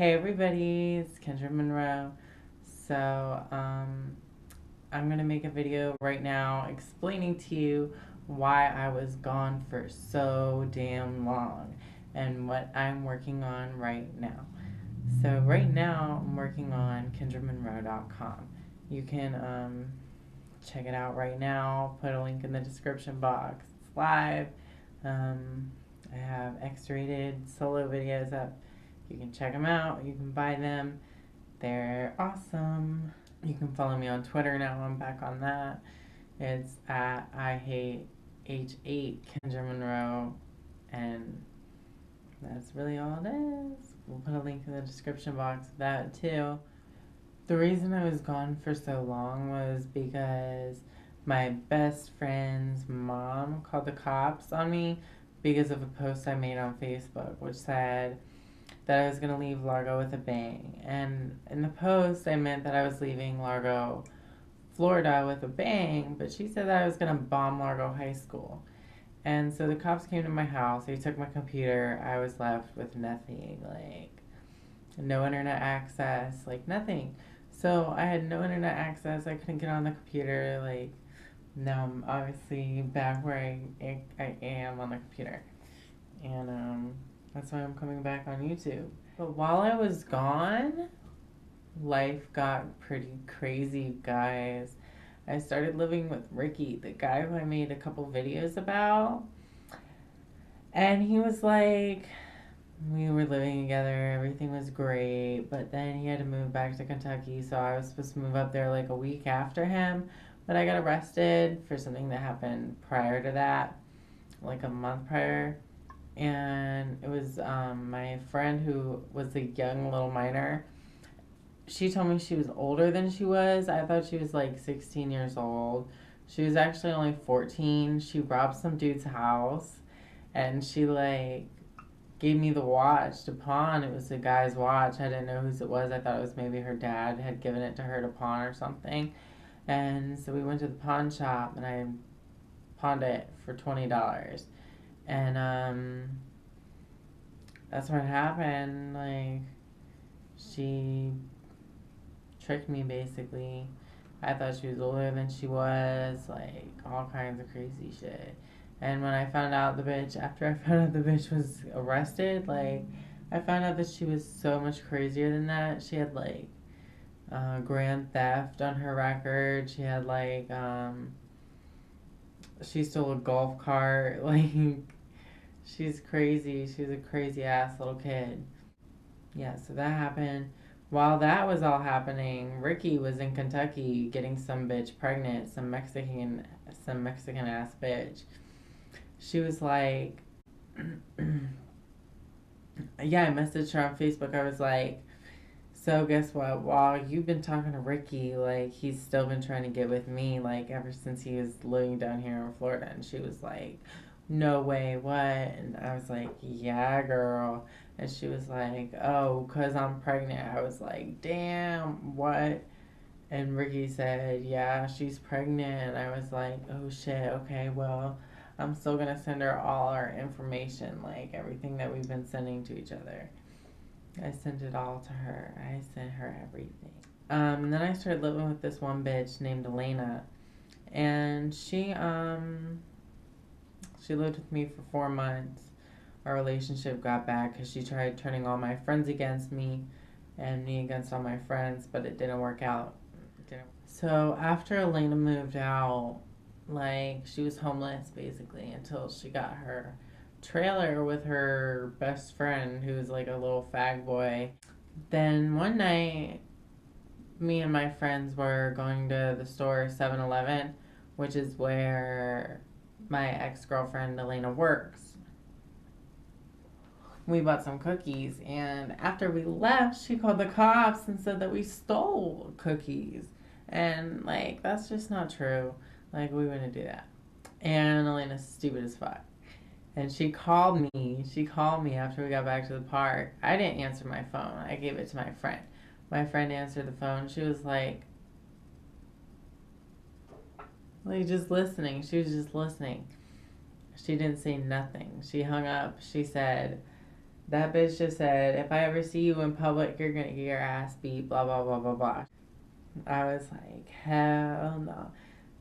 Hey everybody, it's Kendra Monroe. So, I'm gonna make a video right now explaining to you why I was gone for so damn long and what I'm working on right now. So, right now, I'm working on kendramonroe.com. You can check it out right now, put a link in the description box. It's live. I have X-rated solo videos up. You can check them out. You can buy them. They're awesome. You can follow me on Twitter now. I'm back on that. It's at I hate H8 Kendra Monroe, and that's really all it is. We'll put a link in the description box of that too. The reason I was gone for so long was because my best friend's mom called the cops on me because of a post I made on Facebook, which said that I was going to leave Largo with a bang. And in the post, I meant that I was leaving Largo, Florida with a bang, but she said that I was going to bomb Largo High School. And so the cops came to my house, they took my computer, I was left with nothing, like no internet access, like nothing. So I had no internet access, I couldn't get on the computer, like now I'm obviously back where I am on the computer. And that's why I'm coming back on YouTube. But while I was gone, life got pretty crazy, guys. I started living with Ricky, the guy who I made a couple videos about. And he was like, we were living together, everything was great, but then he had to move back to Kentucky, so I was supposed to move up there like a week after him. But I got arrested for something that happened prior to that, like a month prior. And it was my friend who was a young little minor. She told me she was older than she was. I thought she was like 16 years old. She was actually only 14. She robbed some dude's house and she like gave me the watch to pawn. It was a guy's watch. I didn't know whose it was. I thought it was maybe her dad had given it to her to pawn or something. And so we went to the pawn shop and I pawned it for $20. And that's what happened. Like, she tricked me basically. I thought she was older than she was, like all kinds of crazy shit. And when I found out the bitch, after I found out the bitch was arrested, like I found out that she was so much crazier than that. She had like grand theft on her record. She had like she stole a golf cart. Like, she's crazy. She's a crazy ass little kid. Yeah, so that happened. While that was all happening, Ricky was in Kentucky getting some bitch pregnant, some Mexican ass bitch. She was like, yeah, I messaged her on Facebook. I was like, so guess what? While you've been talking to Ricky, like he's still been trying to get with me, like ever since he was living down here in Florida. And she was like, no way, what? And I was like, yeah, girl. And she was like, oh, because I'm pregnant. I was like, damn, what? And Ricky said, yeah, she's pregnant. And I was like, oh shit, okay, well, I'm still going to send her all our information, like everything that we've been sending to each other. I sent it all to her. I sent her everything. And then I started living with this one bitch named Elena. And she lived with me for 4 months. Our relationship got bad because she tried turning all my friends against me and me against all my friends, but it didn't work out. So after Elena moved out, like she was homeless basically until she got her trailer with her best friend who was like a little fag boy. Then one night, me and my friends were going to the store 7-Eleven, which is where my ex-girlfriend Elena works. We bought some cookies, and after we left, she called the cops and said that we stole cookies. And like, that's just not true. Like, we wouldn't do that. And Elena's stupid as fuck. And she called me. She called me after we got back to the park. I didn't answer my phone. I gave it to my friend. My friend answered the phone. She was like just listening. She was just listening. She didn't say nothing. She hung up. She said, That bitch just said, if I ever see you in public, you're gonna get your ass beat, blah, blah, blah, blah, blah. I was like, hell no.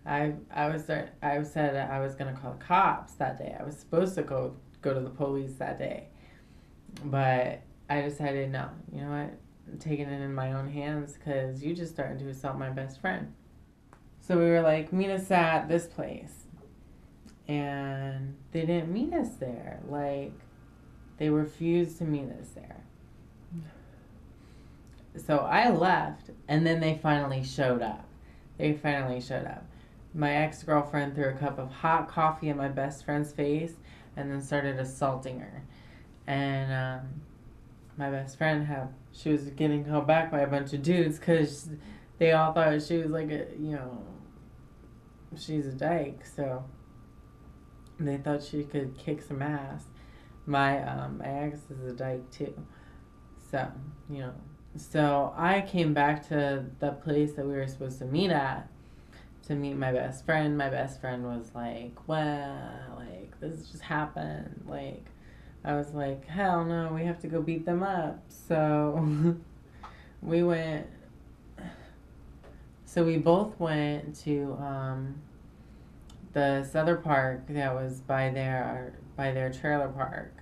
I said I was gonna call the cops that day. I was supposed to go to the police that day. But I decided, no, you know what? I'm taking it in my own hands because you just started to assault my best friend. So we were like, meet us at this place. And they didn't meet us there. Like, they refused to meet us there. So I left, and then they finally showed up. My ex-girlfriend threw a cup of hot coffee in my best friend's face and then started assaulting her. And my best friend, she was getting held back by a bunch of dudes because they all thought she was like she's a dyke, so they thought she could kick some ass. My ex is a dyke too, so So I came back to the place that we were supposed to meet at to meet my best friend. My best friend was like, well, like, this just happened. Like, I was like, hell no, we have to go beat them up. So we both went to this other park that was by their trailer park.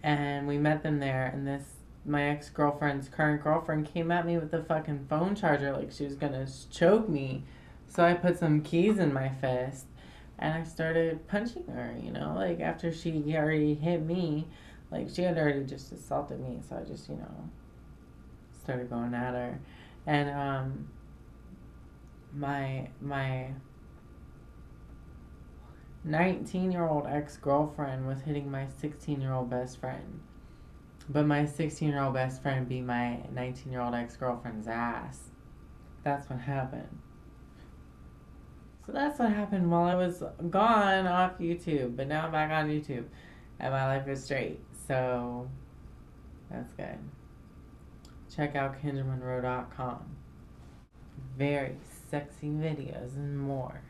And we met them there, and my ex-girlfriend's current girlfriend came at me with the fucking phone charger like she was gonna choke me. So I put some keys in my fist and I started punching her, like after she already hit me. Like she had already just assaulted me, so I just, started going at her. And my 19-year-old ex-girlfriend was hitting my 16-year-old best friend. But my 16-year-old best friend beat my 19-year-old ex-girlfriend's ass. That's what happened. So that's what happened while I was gone off YouTube. But now I'm back on YouTube. And my life is straight. So that's good. Check out KendraMonroe.com. Very sexy videos and more.